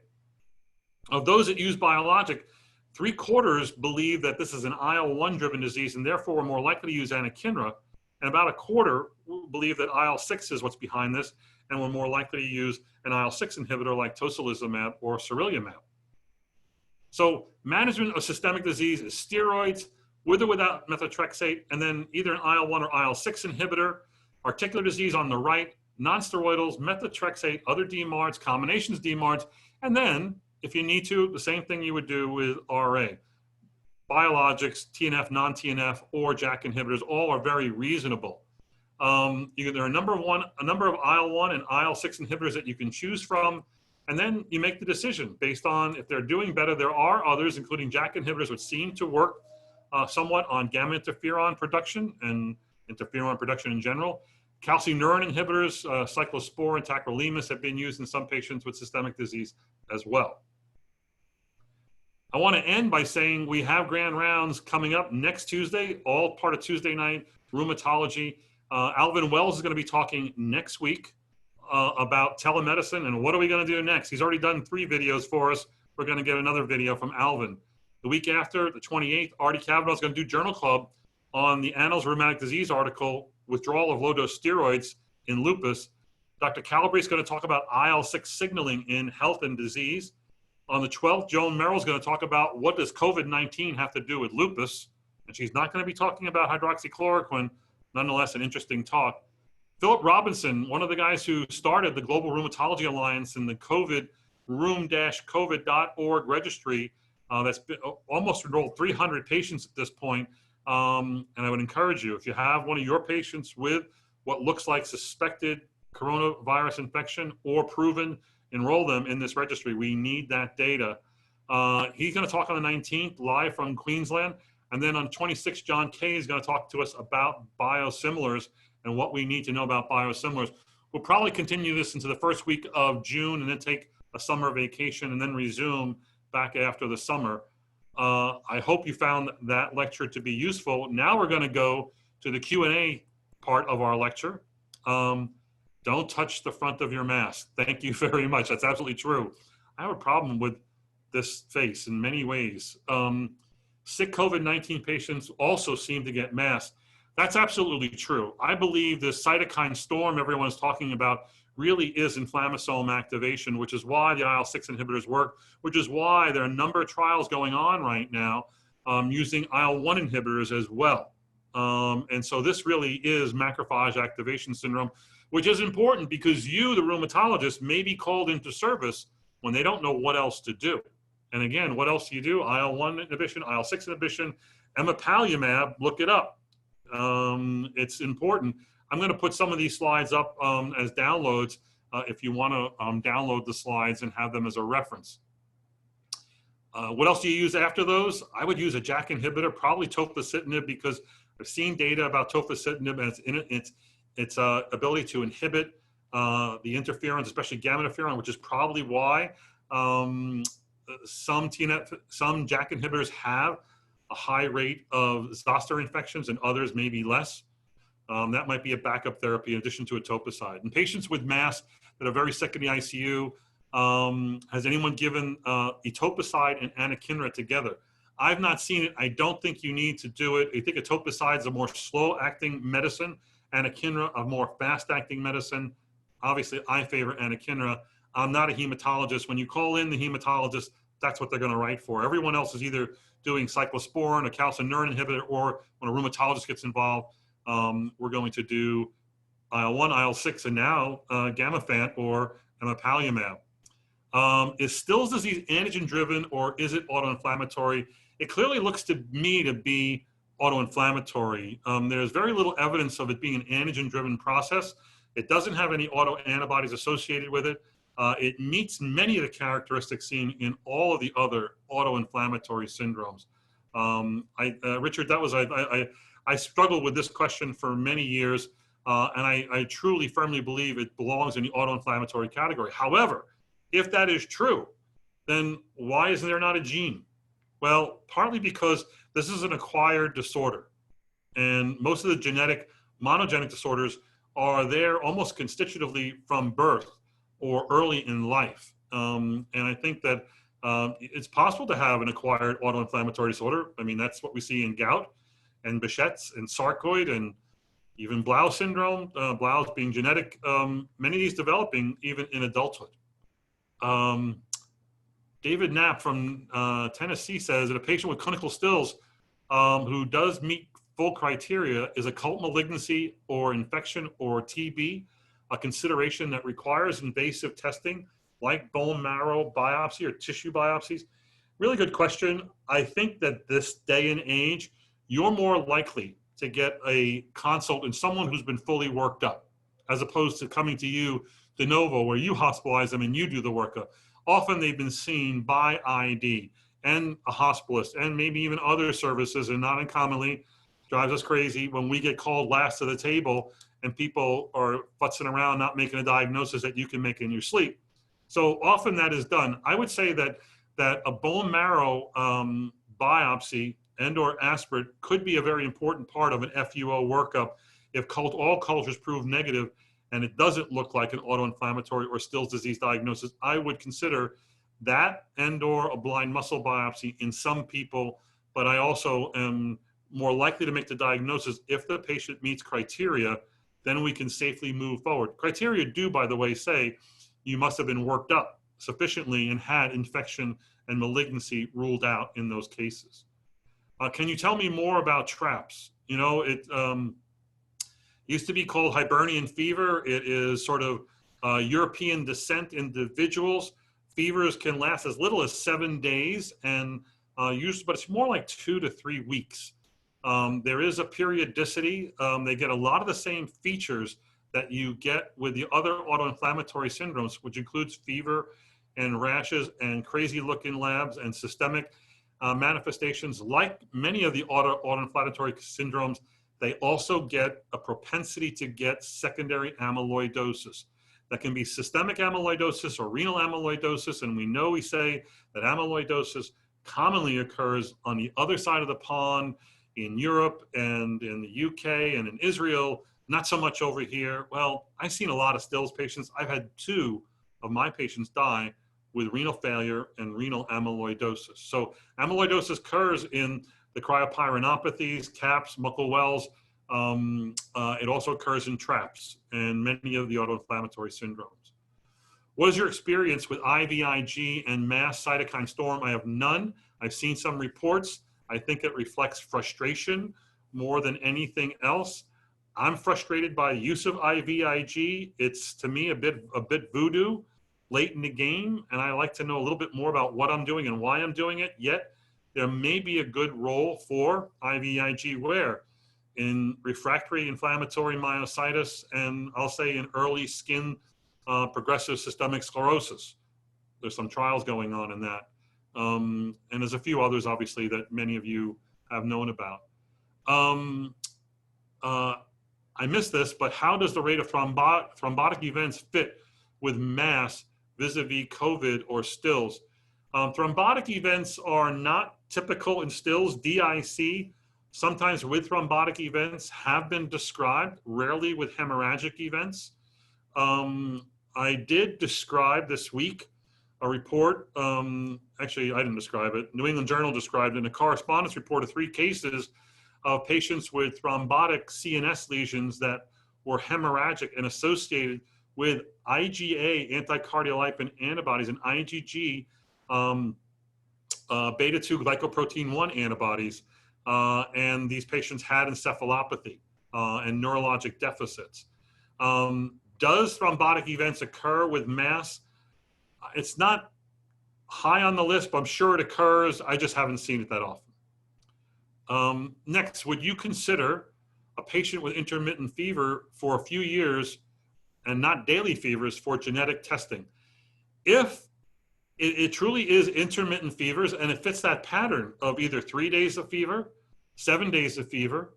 Of those that use biologic, 3/4 believe that this is an IL-1 driven disease and therefore we're more likely to use anakinra, and about 1/4 believe that IL-6 is what's behind this and we're more likely to use an IL-6 inhibitor like tocilizumab or sarilumab. So management of systemic disease is steroids with or without methotrexate, and then either an IL-1 or IL-6 inhibitor. Articular disease on the right, non-steroidals, methotrexate, other DMARDs, combinations DMARDs, and then, if you need to, the same thing you would do with RA. Biologics, TNF, non-TNF, or JAK inhibitors, all are very reasonable. There are a number of IL-1 and IL-6 inhibitors that you can choose from, and then you make the decision based on if they're doing better. There are others, including JAK inhibitors, which seem to work somewhat on gamma interferon production and interferon production in general. Calcineurin inhibitors, cyclosporin, tacrolimus, have been used in some patients with systemic disease as well. I want to end by saying we have Grand Rounds coming up next Tuesday, all part of Tuesday night rheumatology. Alvin Wells is going to be talking next week about telemedicine and what are we going to do next. He's already done 3 videos for us. We're going to get another video from Alvin. The week after, the 28th, Artie Kavanaugh is going to do Journal Club on the Annals of Rheumatic Disease article, Withdrawal of Low-Dose Steroids in Lupus. Dr. Calabrese is going to talk about IL-6 signaling in health and disease. On the 12th, Joan Merrill is going to talk about what does COVID-19 have to do with lupus, and she's not going to be talking about hydroxychloroquine. Nonetheless, an interesting talk. Philip Robinson, one of the guys who started the Global Rheumatology Alliance and the COVID rheum-covid.org registry, that's been almost enrolled 300 patients at this point. And I would encourage you, if you have one of your patients with what looks like suspected coronavirus infection or proven, enroll them in this registry. We need that data. He's going to talk on the 19th live from Queensland. And then on the 26th, John Kay is going to talk to us about biosimilars and what we need to know about biosimilars. We'll probably continue this into the first week of June and then take a summer vacation and then resume back after the summer. I hope you found that lecture to be useful. Now we're going to go to the Q&A part of our lecture. Don't touch the front of your mask. Thank you very much. That's absolutely true. I have a problem with this face in many ways. Sick COVID-19 patients also seem to get masked. That's absolutely true. I believe the cytokine storm everyone's talking about really is inflammasome activation, which is why the IL-6 inhibitors work, which is why there are a number of trials going on right now using IL-1 inhibitors as well. And so this really is macrophage activation syndrome, which is important because you, the rheumatologist, may be called into service when they don't know what else to do. And again, what else do you do? IL-1 inhibition, IL-6 inhibition, emapalumab, look it up. It's important. I'm going to put some of these slides up as downloads if you want to download the slides and have them as a reference. What else do you use after those? I would use a JAK inhibitor, probably tofacitinib, because I've seen data about tofacitinib and its ability to inhibit the interferons, especially gamma interferon, which is probably why some JAK inhibitors have a high rate of zoster infections and others maybe less. That might be a backup therapy in addition to etoposide. In patients with MAS that are very sick in the ICU, has anyone given etoposide and anakinra together? I've not seen it. I don't think you need to do it. I think etoposide is a more slow-acting medicine, anakinra a more fast-acting medicine. Obviously, I favor anakinra. I'm not a hematologist. When you call in the hematologist, that's what they're going to write for. Everyone else is either doing cyclosporin, a calcineurin inhibitor, or when a rheumatologist gets involved, we're going to do IL-1, IL-6, and now Gamifant or emapalumab. Is Still's disease antigen-driven or is it autoinflammatory? It clearly looks to me to be autoinflammatory. There's very little evidence of it being an antigen-driven process. It doesn't have any autoantibodies associated with it. It meets many of the characteristics seen in all of the other autoinflammatory syndromes. Richard, I struggled with this question for many years, and I truly, firmly believe it belongs in the autoinflammatory category. However, if that is true, then why isn't there not a gene? Well, partly because this is an acquired disorder, and most of the monogenic disorders are there almost constitutively from birth or early in life. And I think that it's possible to have an acquired autoinflammatory disorder. I mean, that's what we see in gout and Behçet's and sarcoid and even Blau syndrome, Blau's being genetic, many of these developing even in adulthood. David Knapp from Tennessee says that a patient with clinical stills who does meet full criteria is occult malignancy or infection or TB. a consideration that requires invasive testing like bone marrow biopsy or tissue biopsies? Really good question. I think that this day and age, you're more likely to get a consult in someone who's been fully worked up, as opposed to coming to you de novo, where you hospitalize them and you do the workup. Often they've been seen by ID and a hospitalist and maybe even other services, and not uncommonly drives us crazy when we get called last to the table and people are futzing around not making a diagnosis that you can make in your sleep. So often that is done. I would say that a bone marrow biopsy and or aspirate could be a very important part of an FUO workup if all cultures prove negative and it doesn't look like an autoinflammatory or Still's disease diagnosis. I would consider that and or a blind muscle biopsy in some people, but I also am more likely to make the diagnosis if the patient meets criteria, then we can safely move forward. Criteria do, by the way, say you must have been worked up sufficiently and had infection and malignancy ruled out in those cases. Can you tell me more about TRAPS? You know, it used to be called Hibernian fever. It is sort of European descent individuals. Fevers can last as little as 7 days, and but it's more like 2 to 3 weeks. There is a periodicity. They get a lot of the same features that you get with the other autoinflammatory syndromes, which includes fever and rashes and crazy looking labs and systemic manifestations. Like many of the autoinflammatory syndromes, they also get a propensity to get secondary amyloidosis. That can be systemic amyloidosis or renal amyloidosis, and we say that amyloidosis commonly occurs on the other side of the pond in Europe and in the UK and in Israel, not so much over here. Well, I've seen a lot of Still's patients. I've had 2 of my patients die with renal failure and renal amyloidosis. So amyloidosis occurs in the cryopyrinopathies, CAPS, Muckle-Wells. It also occurs in TRAPS and many of the autoinflammatory syndromes. What is your experience with IVIG and mass cytokine storm? I have none. I've seen some reports. I think it reflects frustration more than anything else. I'm frustrated by use of IVIG. It's, to me, a bit voodoo late in the game, and I like to know a little bit more about what I'm doing and why I'm doing it. Yet there may be a good role for IVIG where in refractory inflammatory myositis, and I'll say in early skin progressive systemic sclerosis. There's some trials going on in that. And there's a few others, obviously, that many of you have known about. I missed this, but how does the rate of thrombotic events fit with mass vis-a-vis COVID or Still's? Thrombotic events are not typical in Still's. DIC, sometimes with thrombotic events, have been described, rarely with hemorrhagic events. I did describe this week a report, actually I didn't describe it, New England Journal described in a correspondence report of 3 cases of patients with thrombotic CNS lesions that were hemorrhagic and associated with IgA anticardiolipin antibodies and IgG beta-2 glycoprotein 1 antibodies. And these patients had encephalopathy and neurologic deficits. Does thrombotic events occur with mass? It's not high on the list, but I'm sure it occurs. I just haven't seen it that often. Next, would you consider a patient with intermittent fever for a few years and not daily fevers for genetic testing? If it truly is intermittent fevers and it fits that pattern of either 3 days of fever, 7 days of fever,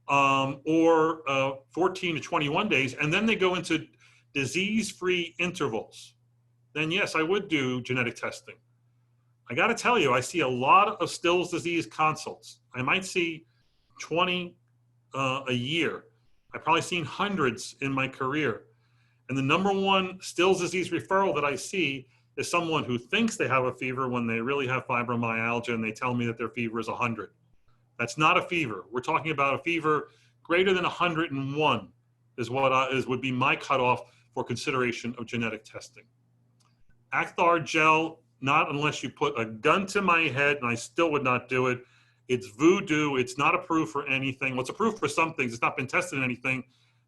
or 14 to 21 days, and then they go into disease-free intervals, then yes, I would do genetic testing. I got to tell you, I see a lot of Still's disease consults. I might see 20 a year. I've probably seen hundreds in my career. And the #1 Still's disease referral that I see is someone who thinks they have a fever when they really have fibromyalgia and they tell me that their fever is 100. That's not a fever. We're talking about a fever greater than 101 is what would be my cutoff for consideration of genetic testing. Acthar gel, not unless you put a gun to my head, and I still would not do it. It's voodoo. It's not approved for anything. What's approved for some things, it's not been tested in anything.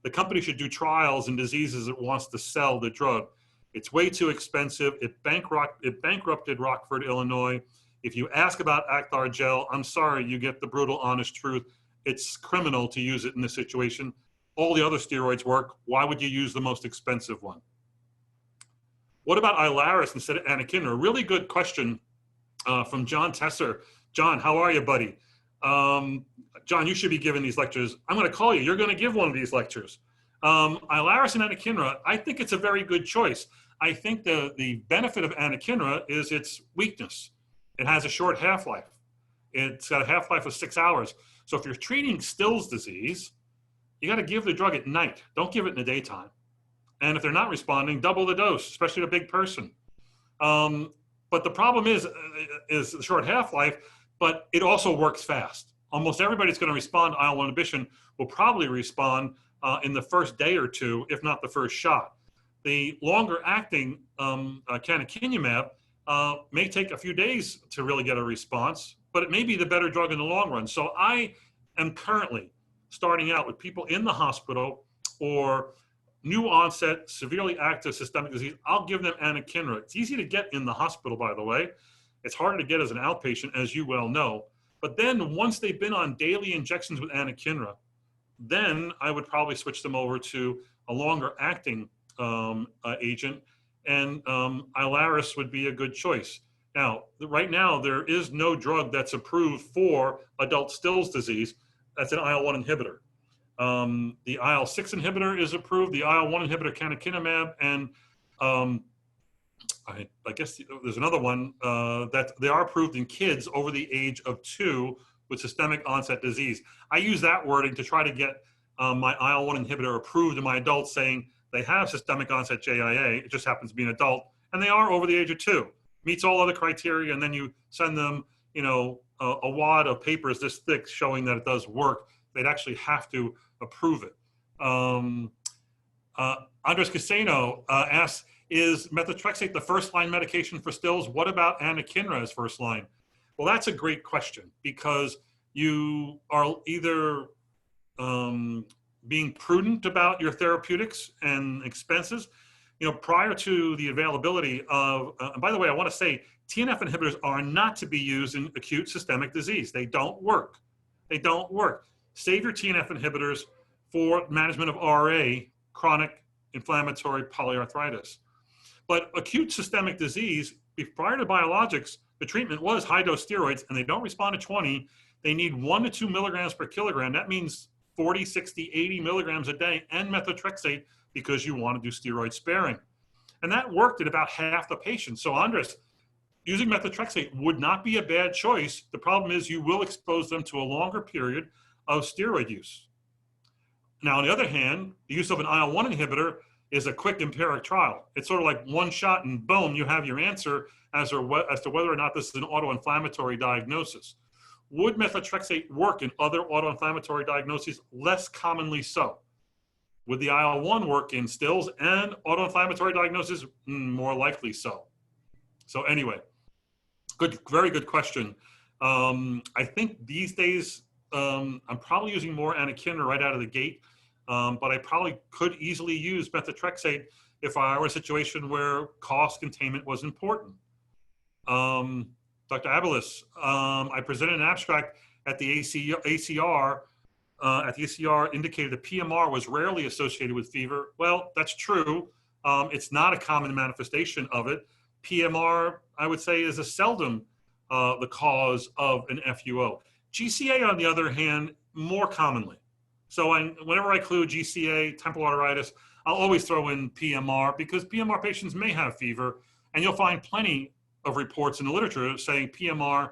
the company should do trials in diseases it wants to sell the drug. It's way too expensive. It bankrupted Rockford, Illinois. If you ask about Acthar gel, I'm sorry, you get the brutal, honest truth. It's criminal to use it in this situation. All the other steroids work. Why would you use the most expensive one? What about Ilaris instead of anakinra? A really good question from John Tesser. John, how are you, buddy? John, you should be giving these lectures. I'm going to call you. You're going to give one of these lectures. Ilaris and anakinra, I think it's a very good choice. I think the benefit of anakinra is its weakness. It has a short half-life. It's got a half-life of 6 hours. So if you're treating Still's disease, you got to give the drug at night. Don't give it in the daytime. And if they're not responding, double the dose, especially a big person. But the problem is the short half-life, but it also works fast. Almost everybody that's going to respond to IL-1 inhibition will probably respond in the first day or two, if not the first shot. The longer-acting canakinumab may take a few days to really get a response, but it may be the better drug in the long run. So I am currently starting out with people in the hospital or new onset, severely active systemic disease. I'll give them anakinra. It's easy to get in the hospital, by the way. It's harder to get as an outpatient, as you well know. But then once they've been on daily injections with anakinra, then I would probably switch them over to a longer acting agent, and Ilaris would be a good choice. Now, right now, there is no drug that's approved for adult Still's disease. That's an IL-1 inhibitor. The IL-6 inhibitor is approved, the IL-1 inhibitor canakinumab, and I guess there's another one that they are approved in kids over the age of 2 with systemic onset disease. I use that wording to try to get my IL-1 inhibitor approved in my adults, saying they have systemic onset JIA, it just happens to be an adult, and they are over the age of 2. Meets all other criteria, and then you send them, you know, a wad of papers this thick showing that it does work. They'd actually have to approve it. Andres Caseno asks, is methotrexate the first-line medication for Stills? What about anakinra as first line? Well, that's a great question, because you are either being prudent about your therapeutics and expenses. You know, prior to the availability of, and by the way, I want to say TNF inhibitors are not to be used in acute systemic disease. They don't work. They don't work. Save your TNF inhibitors for management of RA, chronic inflammatory polyarthritis. But acute systemic disease, prior to biologics, the treatment was high-dose steroids, and they don't respond to 20. They need 1 to 2 milligrams per kilogram. That means 40, 60, 80 milligrams a day, and methotrexate, because you want to do steroid sparing. And that worked in about half the patients. So Andres, using methotrexate would not be a bad choice. The problem is you will expose them to a longer period of steroid use. Now, on the other hand, the use of an IL-1 inhibitor is a quick empiric trial. It's sort of like one shot and boom, you have your answer as to whether or not this is an autoinflammatory diagnosis. Would methotrexate work in other autoinflammatory diagnoses? Less commonly so. Would the IL-1 work in Stills and autoinflammatory diagnosis? More likely so. So anyway, good, very good question. I think these days, I'm probably using more anakinra right out of the gate, but I probably could easily use methotrexate if I were in a situation where cost containment was important. Dr. Abelis, I presented an abstract at the ACR. At the ACR indicated that PMR was rarely associated with fever. Well, that's true. It's not a common manifestation of it. PMR, I would say, is a seldom the cause of an FUO. GCA, on the other hand, more commonly. So whenever I include GCA, temporal arteritis, I'll always throw in PMR, because PMR patients may have fever, and you'll find plenty of reports in the literature saying PMR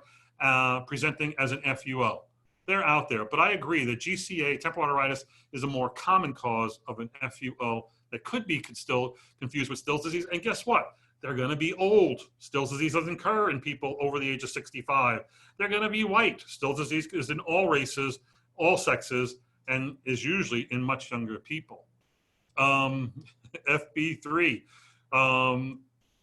presenting as an FUO. They're out there, but I agree that GCA, temporal arteritis, is a more common cause of an FUO that could be still confused with Still's disease. And guess what? They're going to be old. Still's disease doesn't occur in people over the age of 65. They're going to be white. Still's disease is in all races, all sexes, and is usually in much younger people. FB3,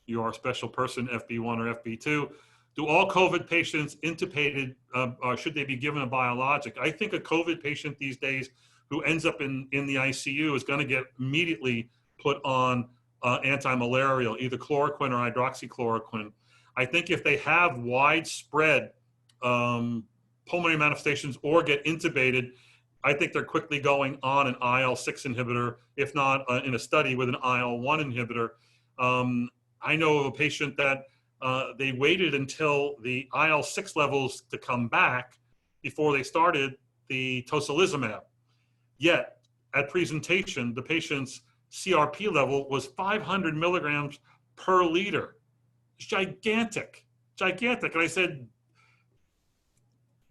you are a special person, FB1 or FB2. Do all COVID patients intubated, or should they be given a biologic? I think a COVID patient these days who ends up in the ICU is going to get immediately put on anti-malarial, either chloroquine or hydroxychloroquine. I think if they have widespread pulmonary manifestations or get intubated, I think they're quickly going on an IL-6 inhibitor, if not in a study with an IL-1 inhibitor. I know of a patient that they waited until the IL-6 levels to come back before they started the tocilizumab. Yet, at presentation, the patient's CRP level was 500 milligrams per liter. It's gigantic, gigantic. And I said,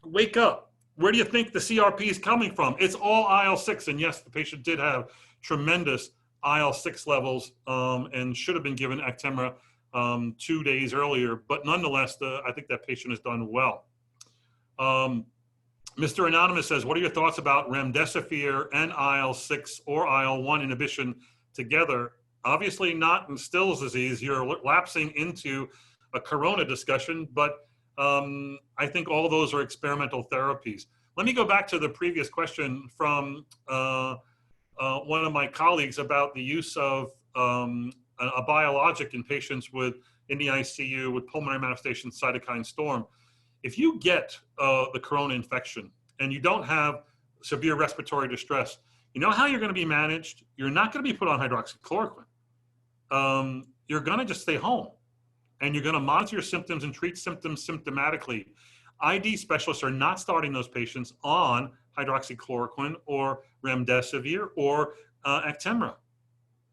wake up. Where do you think the CRP is coming from? It's all IL-6. And yes, the patient did have tremendous IL-6 levels and should have been given Actemra 2 days earlier. But nonetheless, I think that patient has done well. Mr. Anonymous says, what are your thoughts about remdesivir and IL-6 or IL-1 inhibition together? Obviously not in Still's disease. You're lapsing into a corona discussion, but I think all those are experimental therapies. Let me go back to the previous question from one of my colleagues about the use of a biologic in patients in the ICU with pulmonary manifestation cytokine storm. If you get the corona infection and you don't have severe respiratory distress, you know how you're going to be managed? You're not going to be put on hydroxychloroquine. You're going to just stay home and you're going to monitor your symptoms and treat symptoms symptomatically. ID specialists are not starting those patients on hydroxychloroquine or remdesivir or Actemra.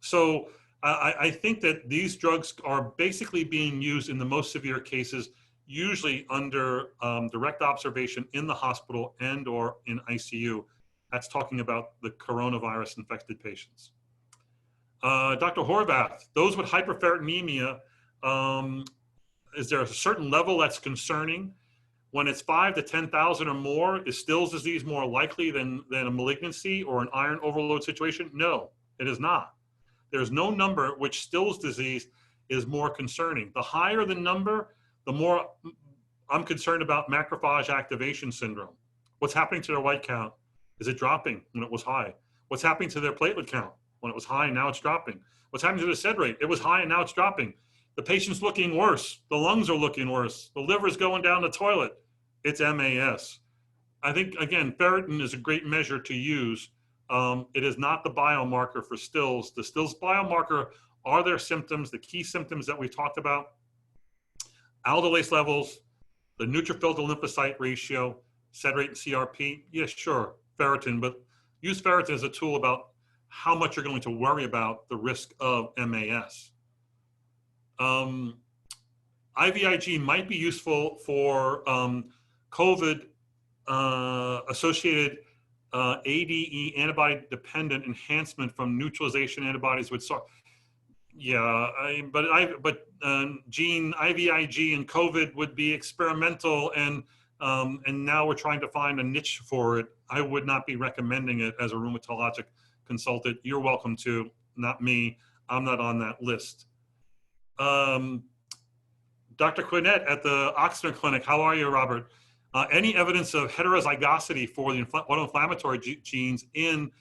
So I think that these drugs are basically being used in the most severe cases, usually under direct observation in the hospital and or in ICU. That's talking about the coronavirus infected patients. Dr. Horvath, those with hyperferritinemia, is there a certain level that's concerning? When it's 5 to 10,000 or more, is Still's disease more likely than a malignancy or an iron overload situation? No, it is not. There's no number at which Still's disease is more concerning. The higher the number, the more I'm concerned about macrophage activation syndrome. What's happening to their white count? Is it dropping when it was high? What's happening to their platelet count? When it was high and now it's dropping. What's happening to the sed rate? It was high and now it's dropping. The patient's looking worse. The lungs are looking worse. The liver's going down the toilet. It's MAS. I think, again, ferritin is a great measure to use. It is not the biomarker for Still's. The Still's biomarker are their symptoms, the key symptoms that we talked about. Aldolase levels, the neutrophil to lymphocyte ratio, sed rate and CRP. Yes, sure, ferritin, but use ferritin as a tool about how much you're going to worry about the risk of MAS. IVIG might be useful for COVID associated ADE, antibody-dependent enhancement from neutralization antibodies with SARS. Yeah, Gene, IVIG and COVID would be experimental, and now we're trying to find a niche for it. I would not be recommending it as a rheumatologic consultant. You're welcome to, not me. I'm not on that list. Dr. Quinnett at the Oxford Clinic, how are you, Robert? Any evidence of heterozygosity for the autoinflammatory genes in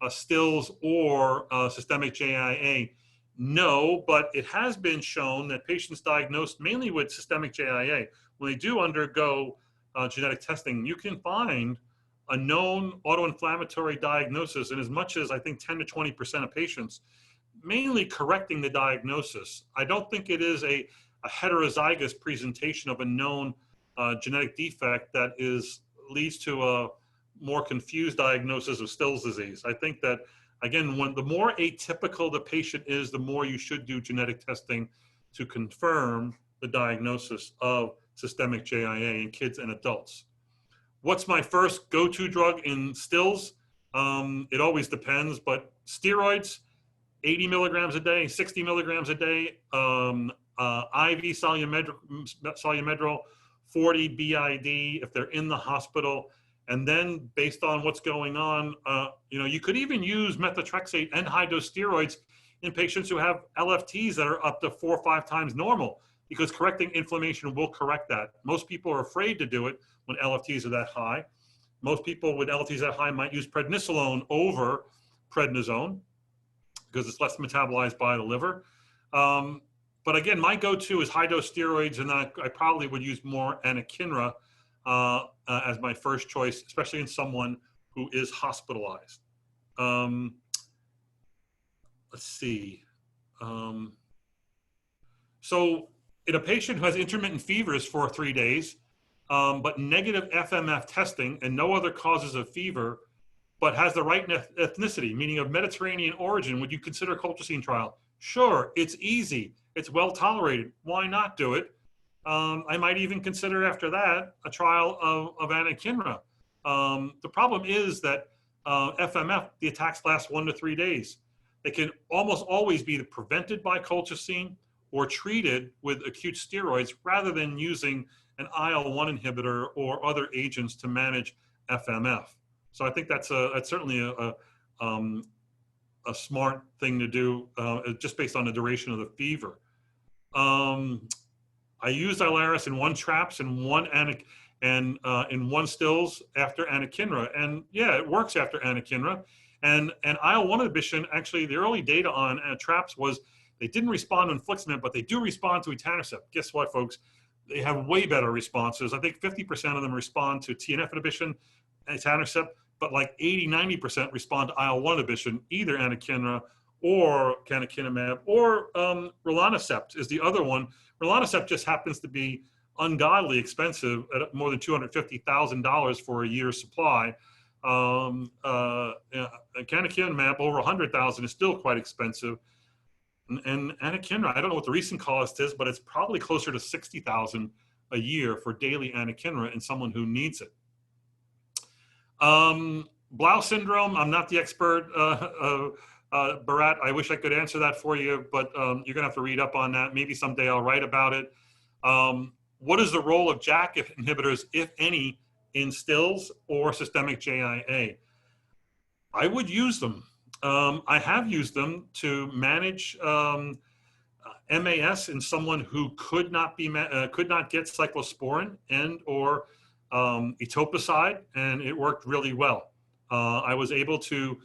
Still's or systemic JIA? No, but it has been shown that patients diagnosed mainly with systemic JIA, when they do undergo genetic testing, you can find a known autoinflammatory diagnosis in as much as, I think, 10 to 20% of patients, mainly correcting the diagnosis. I don't think it is a heterozygous presentation of a known genetic defect that leads to a more confused diagnosis of Still's disease. I think that, again, the more atypical the patient is, the more you should do genetic testing to confirm the diagnosis of systemic JIA in kids and adults. What's my first go-to drug in Still's? It always depends, but steroids, 80 milligrams a day, 60 milligrams a day, IV Solumedrol, 40 BID if they're in the hospital. And then based on what's going on, you could even use methotrexate and high-dose steroids in patients who have LFTs that are up to 4 or 5 times normal, because correcting inflammation will correct that. Most people are afraid to do it when LFTs are that high. Most people with LFTs that high might use prednisolone over prednisone because it's less metabolized by the liver. But again, my go-to is high-dose steroids, and I probably would use more anakinra as my first choice, especially in someone who is hospitalized. Let's see. So in a patient who has intermittent fevers for 3 days, but negative FMF testing and no other causes of fever, but has the right ethnicity, meaning of Mediterranean origin, would you consider a colchicine trial? Sure, it's easy. It's well tolerated. Why not do it? I might even consider after that a trial of anakinra. The problem is that FMF, the attacks last 1 to 3 days. They can almost always be prevented by colchicine or treated with acute steroids rather than using an IL-1 inhibitor or other agents to manage FMF. So I think that's certainly a smart thing to do just based on the duration of the fever. I used Ilaris in 1 TRAPS and in 1 stills after anakinra, and yeah, it works after anakinra. And IL-1 inhibition, actually, the early data on TRAPS was they didn't respond to infliximab, but they do respond to etanercept. Guess what, folks? They have way better responses. I think 50% of them respond to TNF inhibition, etanercept, but like 80–90% respond to IL-1 inhibition, either anakinra or canakinumab, or rilonacept is the other one. Rilonacept just happens to be ungodly expensive at more than $250,000 for a year's supply. Canakinumab over $100,000 is still quite expensive. And anakinra, I don't know what the recent cost is, but it's probably closer to $60,000 a year for daily anakinra in someone who needs it. Blau syndrome, I'm not the expert, Bharat. I wish I could answer that for you, but you're gonna have to read up on that. Maybe someday I'll write about it. What is the role of JAK inhibitors, if any, in stills or systemic JIA? I would use them. I have used them to manage MAS in someone who could not get cyclosporin and or etoposide, and it worked really well. I was able to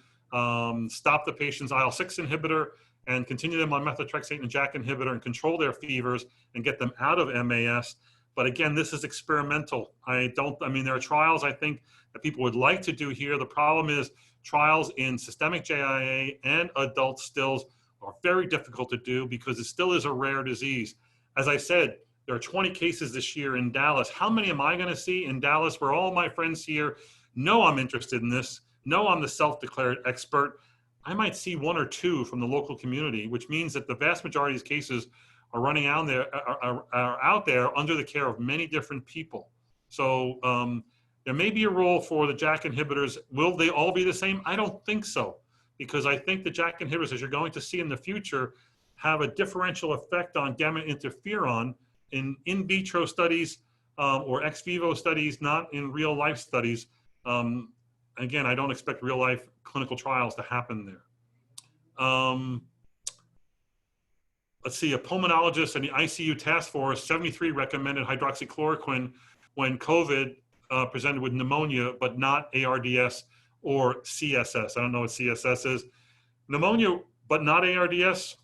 stop the patient's IL-6 inhibitor and continue them on methotrexate and JAK inhibitor and control their fevers and get them out of MAS. But again, this is experimental. I mean, there are trials I think that people would like to do here. The problem is trials in systemic JIA and adult stills are very difficult to do because it still is a rare disease. As I said, there are 20 cases this year in Dallas. How many am I gonna see in Dallas where all my friends here know I'm interested in this, know I'm the self-declared expert? I might see 1 or 2 from the local community, which means that the vast majority of these cases are running out there, are out there under the care of many different people. So there may be a role for the JAK inhibitors. Will they all be the same? I don't think so, because I think the JAK inhibitors, as you're going to see in the future, have a differential effect on gamma interferon in vitro studies or ex vivo studies, not in real life studies. Again, I don't expect real life clinical trials to happen there. Let's see, a pulmonologist and the ICU task force, 73 recommended hydroxychloroquine when COVID presented with pneumonia, but not ARDS or CSS. I don't know what CSS is. Pneumonia, but not ARDS.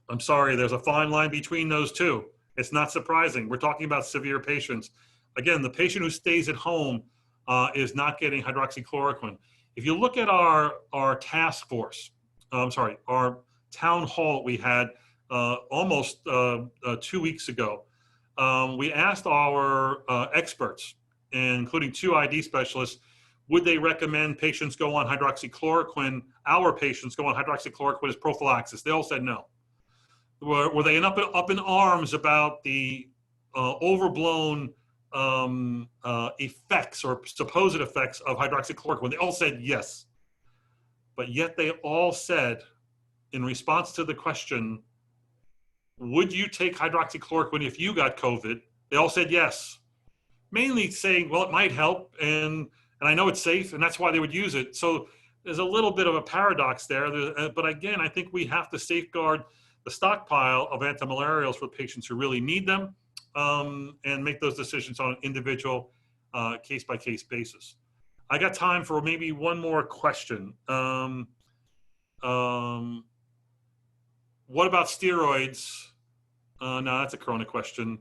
I'm sorry, there's a fine line between those two. It's not surprising. We're talking about severe patients. Again, the patient who stays at home is not getting hydroxychloroquine. If you look at our task force, our town hall we had almost 2 weeks ago, we asked our experts, including 2 ID specialists, would they recommend patients go on hydroxychloroquine, our patients go on hydroxychloroquine as prophylaxis? They all said no. Were they up in arms about the overblown effects or supposed effects of hydroxychloroquine? They all said yes. But yet they all said, in response to the question, would you take hydroxychloroquine if you got COVID? They all said yes. Mainly saying, well, it might help, and I know it's safe, and that's why they would use it. So there's a little bit of a paradox there. But again, I think we have to safeguard the stockpile of antimalarials for patients who really need them, and make those decisions on an individual case-by-case basis. I got time for maybe one more question. What about steroids? No, that's a Corona question.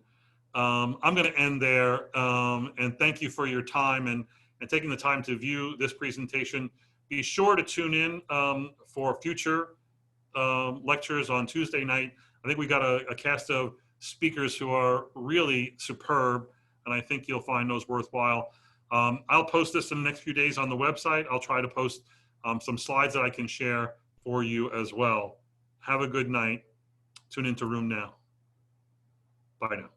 I'm going to end there. And thank you for your time and taking the time to view this presentation. Be sure to tune in for future lectures on Tuesday night. I think we got a cast of speakers who are really superb, and I think you'll find those worthwhile. I'll post this in the next few days on the website. I'll try to post some slides that I can share for you as well. Have a good night. Tune into Room Now. Bye now.